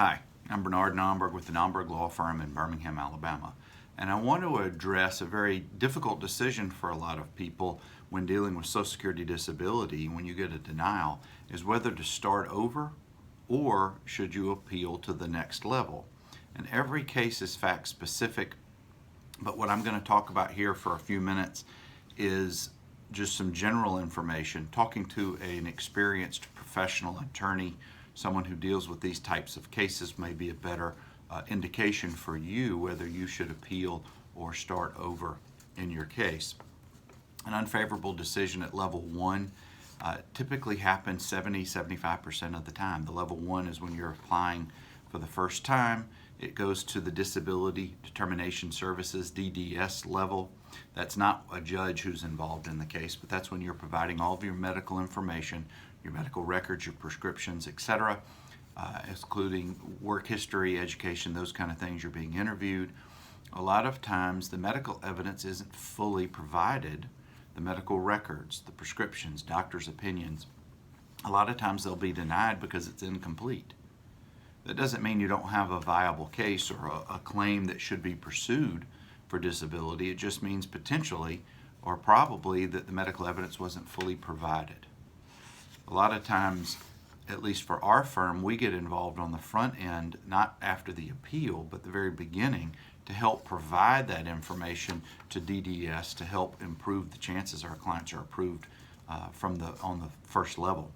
Hi, I'm Bernard Nomberg with the Nomberg Law Firm in Birmingham, Alabama. And I want to address a very difficult decision for a lot of people when dealing with Social Security disability when you get a denial, is whether to start over or should you appeal to the next level. And every case is fact specific, but what I'm going to talk about here for a few minutes is just some general information, talking to an experienced professional attorney. Someone who deals with these types of cases may be a better indication for you whether you should appeal or start over in your case. An unfavorable decision at level 1 typically happens 70-75% of the time. The level 1 is when you're applying for the first time. It goes to the Disability Determination Services, DDS level. That's not a judge who's involved in the case, but that's when you're providing all of your medical information, your medical records, your prescriptions, etc., including work history, education, those kind of things. You're being interviewed. A lot of times the medical evidence isn't fully provided, the medical records, the prescriptions, doctor's opinions. A lot of times they'll be denied because it's incomplete. That doesn't mean you don't have a viable case or a claim that should be pursued for disability. It just means potentially or probably that the medical evidence wasn't fully provided. A lot of times, at least for our firm, we get involved on the front end, not after the appeal, but the very beginning, to help provide that information to DDS to help improve the chances our clients are approved on the first level.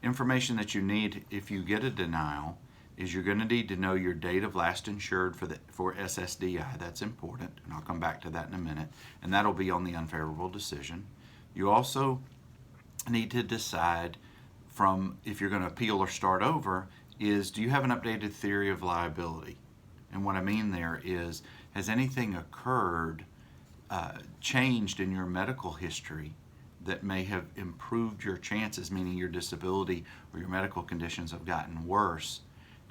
Information that you need if you get a denial is you're going to need to know your date of last insured for SSDI. That's important, and I'll come back to that in a minute, and that'll be on the unfavorable decision. You also need to decide from if you're going to appeal or start over is, do you have an updated theory of liability? And what I mean there is, has anything occurred, changed in your medical history that may have improved your chances, meaning your disability or your medical conditions have gotten worse,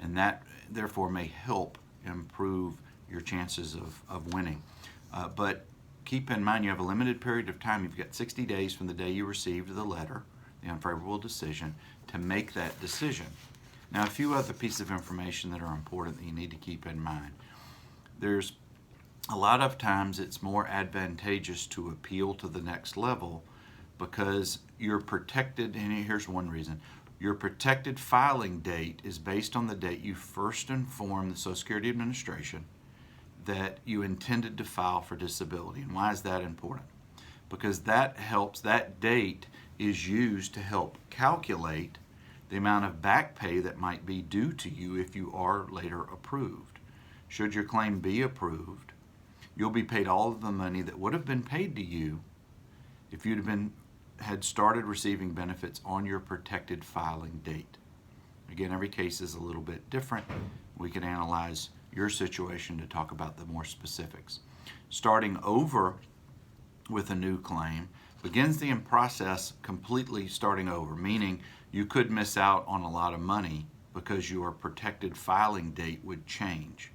and that therefore may help improve your chances of winning. But keep in mind you have a limited period of time. You've got 60 days from the day you received the letter, the unfavorable decision, to make that decision. Now, a few other pieces of information that are important that you need to keep in mind. There's a lot of times it's more advantageous to appeal to the next level because you're protected, and here's one reason. Your protected filing date is based on the date you first informed the Social Security Administration that you intended to file for disability. And why is that important? Because that date is used to help calculate the amount of back pay that might be due to you if you are later approved. Should your claim be approved, you'll be paid all of the money that would have been paid to you if had started receiving benefits on your protected filing date. Again, every case is a little bit different. We can analyze your situation to talk about the more specifics. Starting over with a new claim begins the process completely starting over, meaning you could miss out on a lot of money because your protected filing date would change.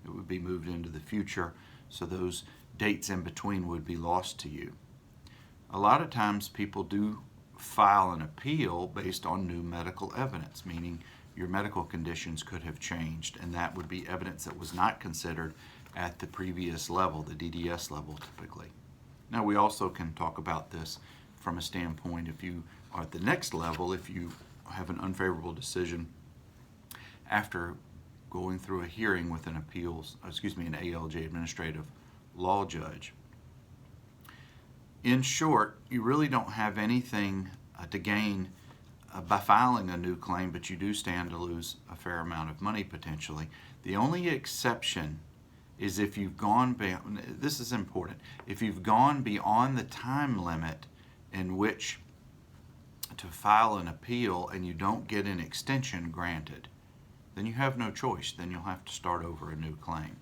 It would be moved into the future, so those dates in between would be lost to you. A lot of times people do file an appeal based on new medical evidence, meaning your medical conditions could have changed, and that would be evidence that was not considered at the previous level, the DDS level typically. Now, we also can talk about this from a standpoint if you are at the next level, if you have an unfavorable decision after going through a hearing with an ALJ administrative law judge. In short, you really don't have anything to gain by filing a new claim, but you do stand to lose a fair amount of money potentially. The only exception is if you've gone beyond, this is important, if you've gone beyond the time limit in which to file an appeal and you don't get an extension granted, then you have no choice. Then you'll have to start over a new claim.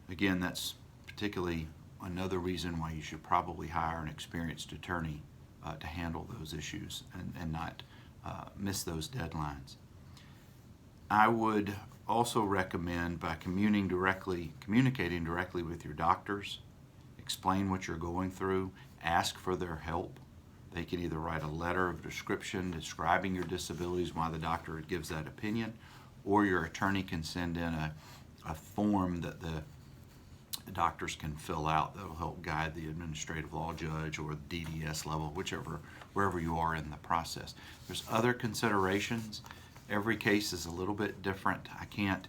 Again, that's particularly another reason why you should probably hire an experienced attorney to handle those issues and not miss those deadlines. I would also recommend by communicating directly with your doctors, explain what you're going through, ask for their help. They can either write a letter of description describing your disabilities, why the doctor gives that opinion, or your attorney can send in a form that the doctors can fill out that will help guide the administrative law judge or the DDS level, wherever you are in the process. There's other considerations. Every case is a little bit different. I can't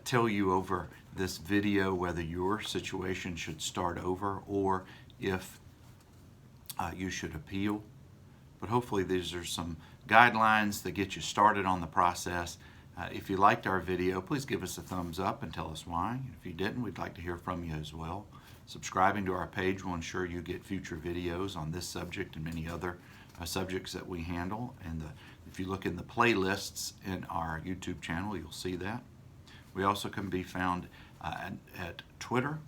tell you over this video whether your situation should start over or if you should appeal. But hopefully these are some guidelines that get you started on the process. If you liked our video, please give us a thumbs up and tell us why. If you didn't, we'd like to hear from you as well. Subscribing to our page will ensure you get future videos on this subject and many other subjects that we handle. And if you look in the playlists in our YouTube channel, you'll see that. We also can be found at Twitter,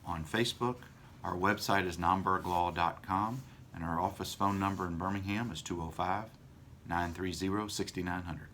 on Facebook. Our website is nomberglaw.com, and our office phone number in Birmingham is 205-930-6900.